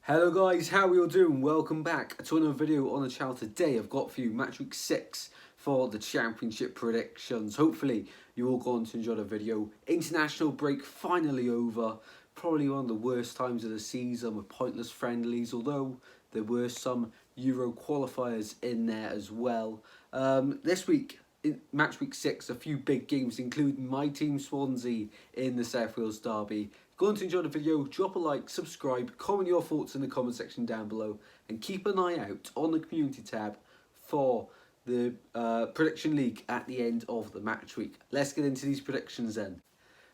Hello guys, how are you all doing? Welcome back to another video on the channel. Today I've got for you match week 6 for the championship predictions. Hopefully you all going to enjoy the video. International break finally over. Probably one of the worst times of the season with pointless friendlies, although there were some Euro qualifiers in there as well. This week, in match week 6, a few big games including my team Swansea in the South Wales derby. Going to enjoy the video, drop a like, subscribe, comment your thoughts in the comment section down below, and keep an eye out on the community tab for the prediction league at the end of the match week. Let's get into these predictions then.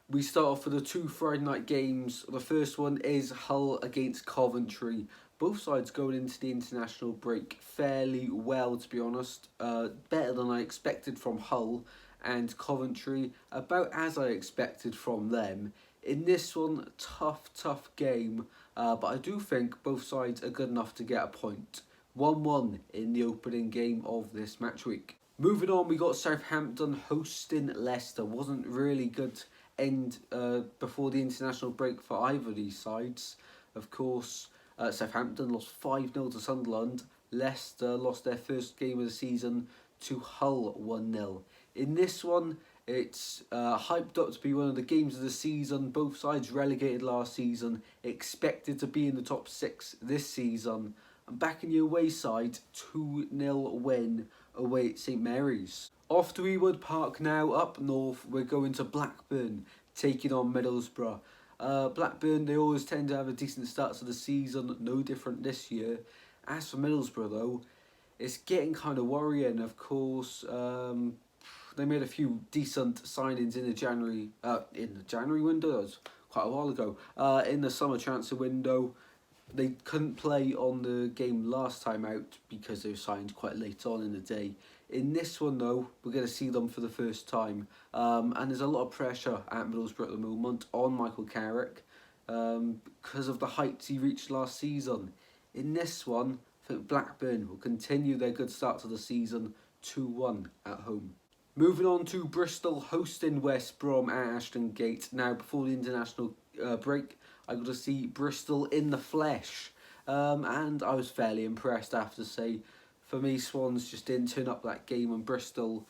We start off with the two Friday night games. The first one is Hull against Coventry. Both sides going into the international break fairly well, to be honest. Better than I expected from Hull, and Coventry about as I expected from them. In this one, tough game, but I do think both sides are good enough to get a point. 1-1 in the opening game of this match week. Moving on, we got Southampton hosting Leicester. Wasn't really good end before the international break for either of these sides. Of course, Southampton lost 5-0 to Sunderland. Leicester lost their first game of the season to Hull 1-0. In this one, it's hyped up to be one of the games of the season. Both sides relegated last season, expected to be in the top 6 this season. And back in the away side, 2-0 win away at St Mary's. Off to Ewood Park now, up north, we're going to Blackburn, taking on Middlesbrough. Blackburn, they always tend to have a decent start to the season, no different this year. As for Middlesbrough though, it's getting kind of worrying. Of course, they made a few decent signings in the January window. That was quite a while ago. In the summer transfer window, they couldn't play on the game last time out because they were signed quite late on in the day. In this one though, we're going to see them for the first time, and there's a lot of pressure at Middlesbrough at the moment on Michael Carrick because of the heights he reached last season. In this one, I think Blackburn will continue their good start to the season, 2-1 at home. Moving on to Bristol hosting West Brom at Ashton Gate. Now, before the international break, I got to see Bristol in the flesh, and I was fairly impressed, I have to say. For me, Swans just didn't turn up that game, and Bristol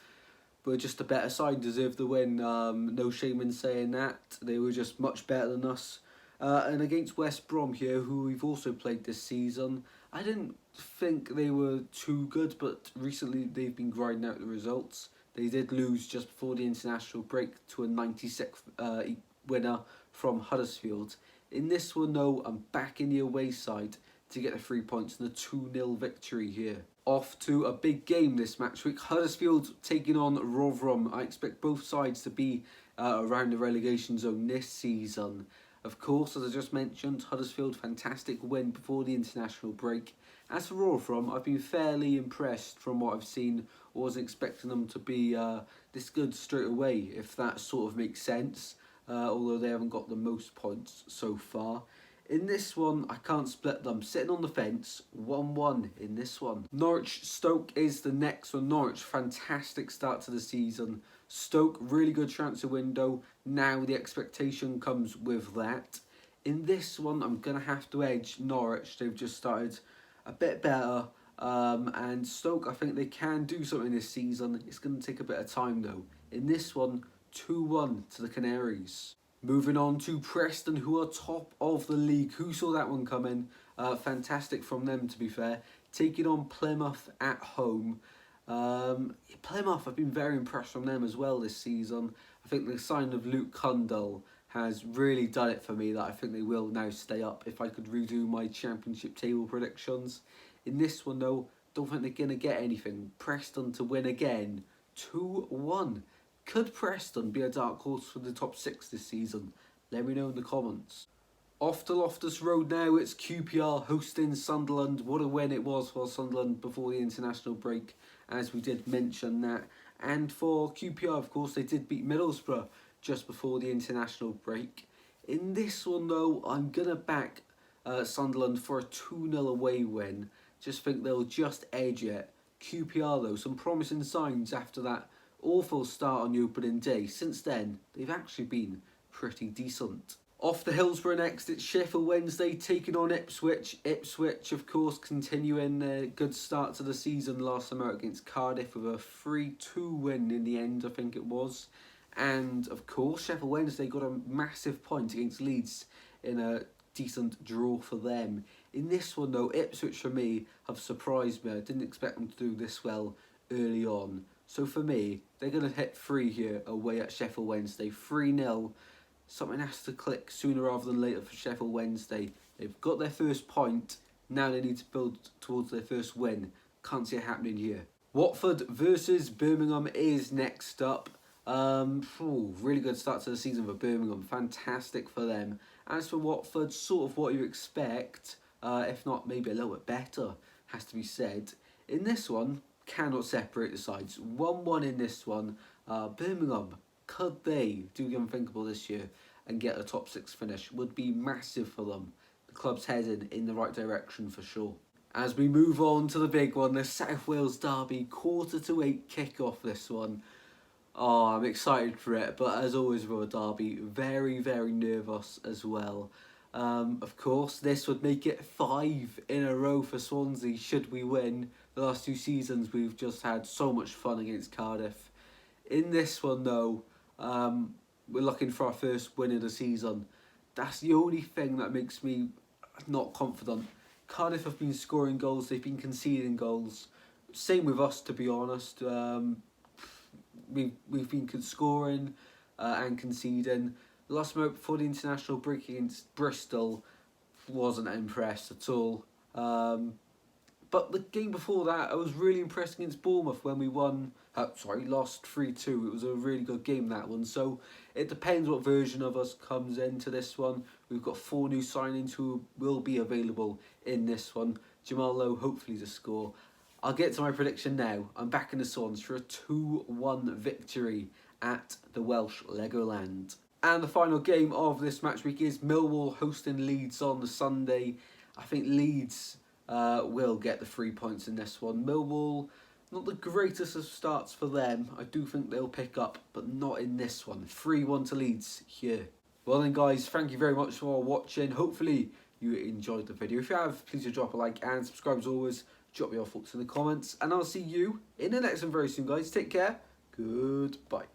were just a better side, deserved the win. No shame in saying that. They were just much better than us. And against West Brom here, who we've also played this season, I didn't think they were too good, but recently they've been grinding out the results. They did lose just before the international break to a 96th winner from Huddersfield. In this one though, I'm back in the away side to get the 3 points and a 2-0 victory here. Off to a big game this match week. Huddersfield taking on Rotherham. I expect both sides to be around the relegation zone this season. Of course, as I just mentioned, Huddersfield, fantastic win before the international break. As for Rotherham, I've been fairly impressed from what I've seen. I wasn't expecting them to be this good straight away, if that sort of makes sense, although they haven't got the most points so far. In this one, I can't split them. Sitting on the fence, 1-1 in this one. Norwich Stoke is the next one. Norwich, fantastic start to the season. Stoke, really good transfer window. Now the expectation comes with that. In this one, I'm going to have to edge Norwich. They've just started a bit better. And Stoke, I think they can do something this season. It's going to take a bit of time though. In this one, 2-1 to the Canaries. Moving on to Preston, who are top of the league. Who saw that one coming? Fantastic from them, to be fair. Taking on Plymouth at home. Plymouth, I've been very impressed from them as well this season. I think the signing of Luke Cundle has really done it for me, that I think they will now stay up if I could redo my championship table predictions. In this one though, don't think they're going to get anything. Preston to win again, 2-1. Could Preston be a dark horse for the top 6 this season? Let me know in the comments. Off to Loftus Road now, it's QPR hosting Sunderland. What a win it was for Sunderland before the international break, as we did mention that. And for QPR, of course, they did beat Middlesbrough just before the international break. In this one though, I'm going to back Sunderland for a 2-0 away win. Just think they'll just edge it. QPR though, some promising signs after that awful start on the opening day. Since then, they've actually been pretty decent. Off the Hillsborough next, it's Sheffield Wednesday taking on Ipswich. Ipswich, of course, continuing their good start to the season last summer against Cardiff with a 3-2 win in the end, I think it was. And, of course, Sheffield Wednesday got a massive point against Leeds in a decent draw for them. In this one, though, Ipswich, for me, have surprised me. I didn't expect them to do this well early on. So, for me, they're going to hit 3 here away at Sheffield Wednesday. 3-0. Something has to click sooner rather than later for Sheffield Wednesday. They've got their first point. Now they need to build towards their first win. Can't see it happening here. Watford versus Birmingham is next up. Really good start to the season for Birmingham. Fantastic for them. As for Watford, sort of what you expect. If not, maybe a little bit better, has to be said. In this one, cannot separate the sides. 1-1 in this one. Birmingham, could they do the unthinkable this year and get a top 6 finish? Would be massive for them. The club's heading in the right direction for sure. As we move on to the big one, the South Wales derby, 7:45 kick-off this one. Oh, I'm excited for it, but as always with a derby, very, very nervous as well. Of course, this would make it 5 in a row for Swansea should we win. The last 2 seasons we've just had so much fun against Cardiff. In this one though, we're looking for our first win of the season. That's the only thing that makes me not confident. Cardiff have been scoring goals, they've been conceding goals. Same with us, to be honest. We've been scoring and conceding. The last moment before the international break against Bristol, wasn't impressed at all. But the game before that, I was really impressed against Bournemouth when we lost 3-2. It was a really good game, that one. So it depends what version of us comes into this one. We've got 4 new signings who will be available in this one. Jamal Lowe, hopefully to score. I'll get to my prediction now. I'm back in the Swans for a 2-1 victory at the Welsh Legoland. And the final game of this match week is Millwall hosting Leeds on the Sunday. I think Leeds will get the 3 points in this one. Millwall, not the greatest of starts for them. I do think they'll pick up, but not in this one. 3-1 to Leeds here. Well then guys, thank you very much for watching. Hopefully you enjoyed the video. If you have, please do drop a like and subscribe as always. Drop your thoughts in the comments. And I'll see you in the next one very soon guys. Take care. Goodbye.